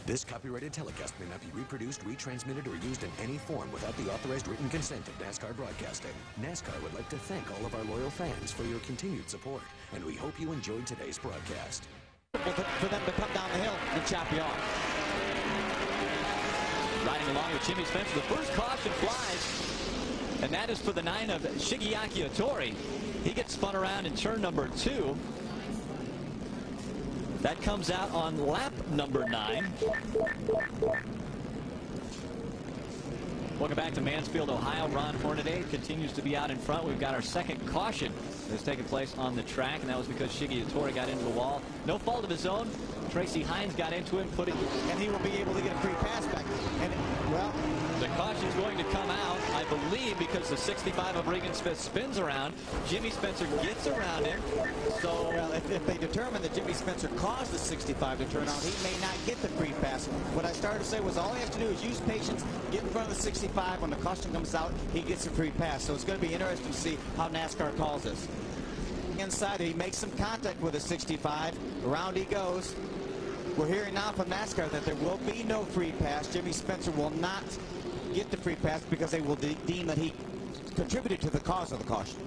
This copyrighted telecast may not be reproduced, retransmitted, or used in any form without the authorized written consent of NASCAR Broadcasting. NASCAR would like to thank all of our loyal fans for your continued support, and we hope you enjoyed today's broadcast. For them to come down the hill and chop you off. Riding along with Jimmy Spencer, the first caution flies, and that is for the 9 of Shigeaki Hattori. He gets spun around in turn number 2. That comes out on lap number 9. Welcome back to Mansfield, Ohio. Ron Hornaday continues to be out in front. We've got our second caution that's taken place on the track, and that was because Shiggy Hattori got into the wall. No fault of his own. Tracy Hines got into him, and he will be able to get a free pass back. And well, the caution's going to come out, I believe, because the 65 of Regan Smith spins around. Jimmy Spencer gets around him. So well, if they determine that Jimmy Spencer caused the 65 to turn out, he may not get the free pass. What I started to say was all he has to do is use patience, get in front of the 65. When the caution comes out, he gets a free pass. So it's going to be interesting to see how NASCAR calls this. Inside, he makes some contact with a 65. Around he goes. We're hearing now from NASCAR that there will be no free pass. Jimmy Spencer will not get the free pass because they will deem that he contributed to the cause of the caution.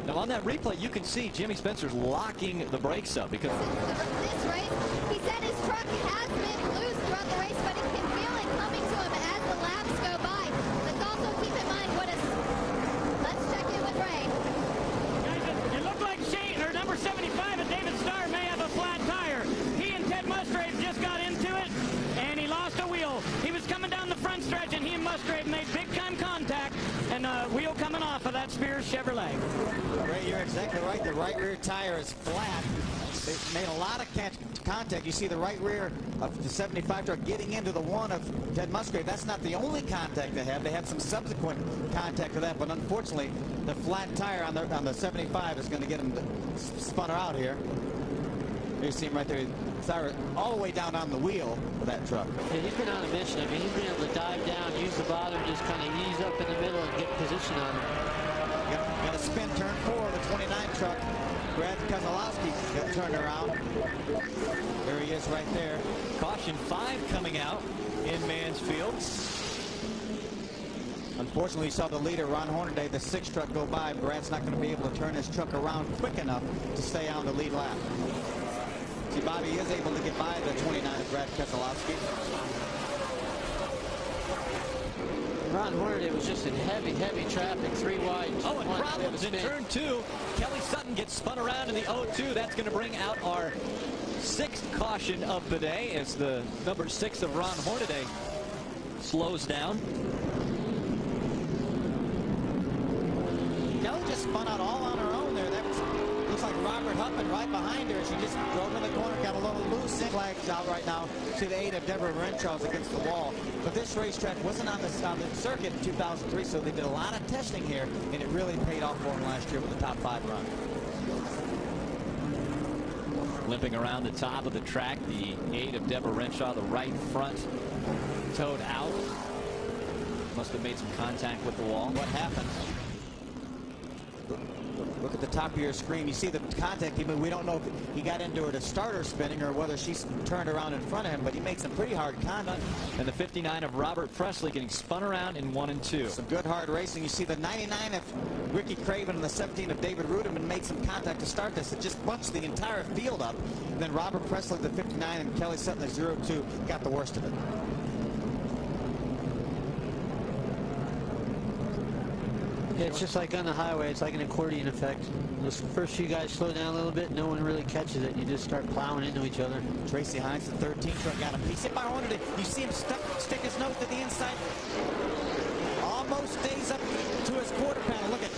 Now on that replay, you can see Jimmy Spencer's locking the brakes up because this race, he said his truck has been loose throughout the race, but he can feel it coming to him as the laps go by. Let's also keep in mind what is. Let's check in with Ray. Guys, it looked like Shane, or number 75, and David Starr may have a flat tire. He and Ted Musgrave just got into it, and he lost a wheel. He was coming down the front stretch, and he and Musgrave made big-time contact, and a wheel coming off of that Spears Chevrolet. Ray, you're exactly right. The right rear tire is flat. They've made a lot of contact. You see the right rear of the 75 truck getting into the one of Ted Musgrave. That's not the only contact they have. They have some subsequent contact to that, but unfortunately, the flat tire on the 75 is going to get him spun out here. You see him right there. Tire all the way down on the wheel of that truck. Yeah, he's been on a mission. I mean, he's been able to dive down, use the bottom, just kind of ease up in the middle and get position on him. Got a spin turn 4, the 29 truck. Brad Keselowski got turned around. There he is right there. Caution 5 coming out in Mansfield. Unfortunately, you saw the leader, Ron Hornaday, the 6 truck go by. Brad's not going to be able to turn his truck around quick enough to stay on the lead lap. See, Bobby is able to get by the 29 of Brad Keselowski. Ron Hornaday was just in heavy traffic, 3 wide. Oh, and problems in turn 2. Kelly Sutton gets spun around in the 0-2. That's going to bring out our 6th caution of the day as the number 6 of Ron Hornaday slows down. Kelly just spun out all on her own there. That was, looks like Robert Huffman right behind her. She just drove in the corner, got a little loose. Flags out right now. See the 8 of Deborah Renshaw's against the wall. But this racetrack wasn't on the circuit in 2003, so they did a lot of testing here, and it really paid off for them last year with the top 5 run. Limping around the top of the track, the 8 of Deborah Renshaw, the right front towed out. Must have made some contact with the wall. What happened? Look at the top of your screen. You see the contact. We don't know if he got into her to start her spinning or whether she's turned around in front of him, but he made some pretty hard contact. And the 59 of Robert Presley getting spun around in 1 and 2. Some good hard racing. You see the 99 of Ricky Craven and the 17 of David Ruderman made some contact to start this. It just bunched the entire field up. And then Robert Presley, the 59, and Kelly Sutton, the 02, got the worst of it. Yeah, it's just like on the highway. It's like an accordion effect. Those first few guys slow down a little bit. No one really catches it. You just start plowing into each other. Tracy Hines, the 13 truck, got him. He's hit by Hornaday. You see him stick his nose to the inside. Almost stays up to his quarter panel. Look at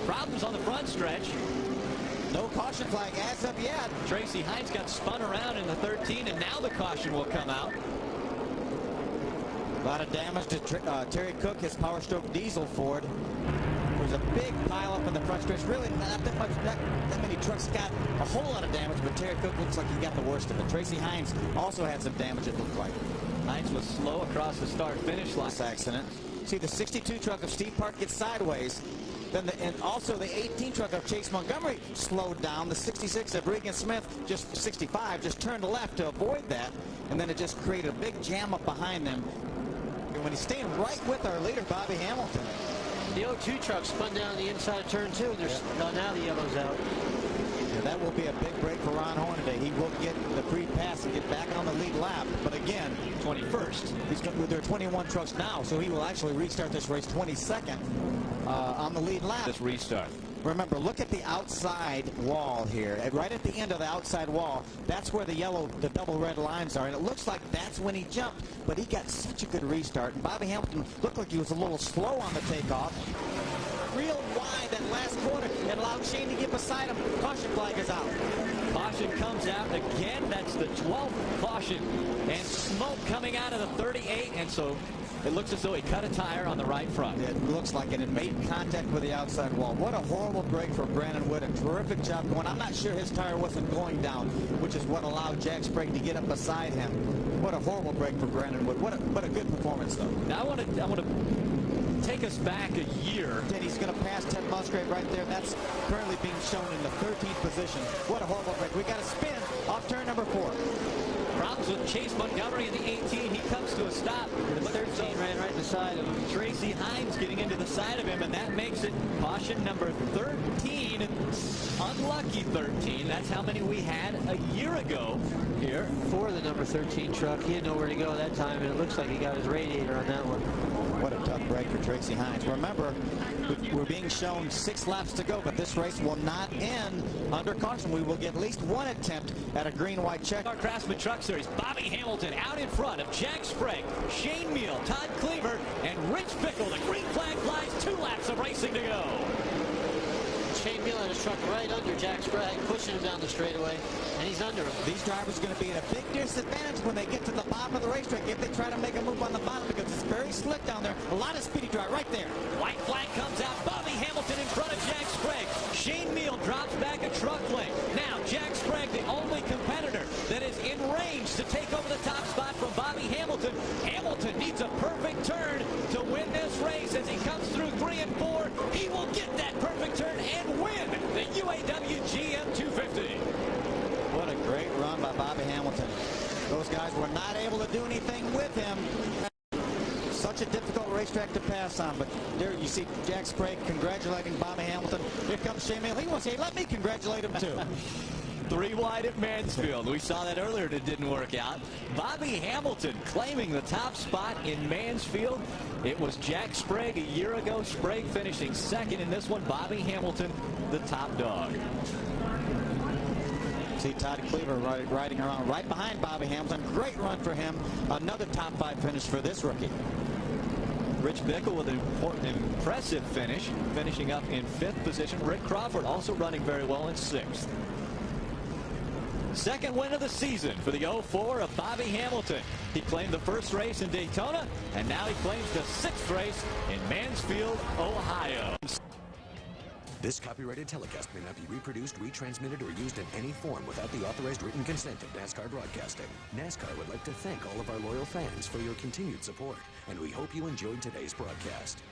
problems on the front stretch. No caution flag as of yet. Tracy Hines got spun around in the 13, and now the caution will come out. A lot of damage to Terry Cook, his Power Stroke diesel Ford. There's a big pile up in the front stretch. Really not that much, that many trucks got a whole lot of damage, but Terry Cook looks like he got the worst of it. Tracy Hines also had some damage, it looked like. Hines was slow across the start-finish line. This accident. See the 62 truck of Steve Park gets sideways. And also the 18 truck of Chase Montgomery slowed down. The 66 of Regan Smith, just 65, just turned left to avoid that. And then it just created a big jam up behind them. And when he's staying right with our leader, Bobby Hamilton. The 02 truck spun down the inside of turn 2, and there's now the yellow's out. Yeah, that will be a big break for Ron Hornaday. He will get the free pass and get back on the lead lap. But again, 21st. There are 21 trucks now, so he will actually restart this race 22nd on the lead lap. This restart. Remember, look at the outside wall here. Right at the end of the outside wall, that's where the double red lines are. And it looks like that's when he jumped, but he got such a good restart. And Bobby Hamilton looked like he was a little slow on the takeoff. Real wide that last corner and allowed Shane to get beside him. Caution flag is out. Caution comes out again. That's the 12th caution. And smoke coming out of the 38. And so it looks as though he cut a tire on the right front. It looks like it. It made contact with the outside wall. What a horrible break for Brandon Wood. A terrific job going. I'm not sure his tire wasn't going down, which is what allowed Jack Sprague to get up beside him. What a horrible break for Brandon Wood. What a good performance, though. Now I want to take us back a year. And he's going to pass Ted Musgrave right there. That's currently being shown in the 13th position. What a horrible break. We got a spin off turn number 4. Problems with Chase Montgomery in the 18. He comes to a stop. The 13 ran right in the side of him. Tracy Hines getting into the side of him, and that makes it caution number 13. Unlucky 13. That's how many we had a year ago here. For the number 13 truck, he had nowhere to go that time, and it looks like he got his radiator on that one. What a tough break for Tracy Hines. Remember, we're being shown 6 laps to go, but this race will not end under caution. We will get at least one attempt at a green-white check. Our Craftsman Truck Series, Bobby Hamilton out in front of Jack Sprague, Shane Meal, Todd Cleaver, and Rich Bickle. The green flag flies. 2 laps of racing to go. Shane Meal had his truck right under Jack Sprague, pushing him down the straightaway, and he's under him. These drivers are going to be at a big disadvantage when they get to the bottom of the racetrack if they try to make a move on the bottom, because it's very slick down there. A lot of speedy drive right there. White flag comes out. Bobby Hamilton in front of Jack Sprague. Shane Meal drops back a truck lane. Now Jack Sprague, the only competitor that is in range to take over the top spot from Bobby Hamilton. Hamilton needs a perfect turn to win this race. As he comes through 3 and 4, he will get that perfect turn and win the Uaw-Gm 250. What a great run by Bobby Hamilton. Those guys were not able to do anything with him. Such a difficult racetrack to pass on, but there you see Jack Sprague congratulating Bobby Hamilton. Here comes Shane Meal. He wants to say, let me congratulate him too. 3 wide at Mansfield. We saw that earlier and it didn't work out. Bobby Hamilton claiming the top spot in Mansfield. It was Jack Sprague a year ago. Sprague finishing second in this one. Bobby Hamilton, the top dog. See Todd Cleaver riding around right behind Bobby Hamilton. Great run for him. Another top 5 finish for this rookie. Rich Bickle with an impressive finish, finishing up in 5th position. Rick Crawford also running very well in 6th. Second win of the season for the 04 of Bobby Hamilton. He claimed the first race in Daytona, and now he claims the 6th race in Mansfield, Ohio. This copyrighted telecast may not be reproduced, retransmitted, or used in any form without the authorized written consent of NASCAR Broadcasting. NASCAR would like to thank all of our loyal fans for your continued support, and we hope you enjoyed today's broadcast.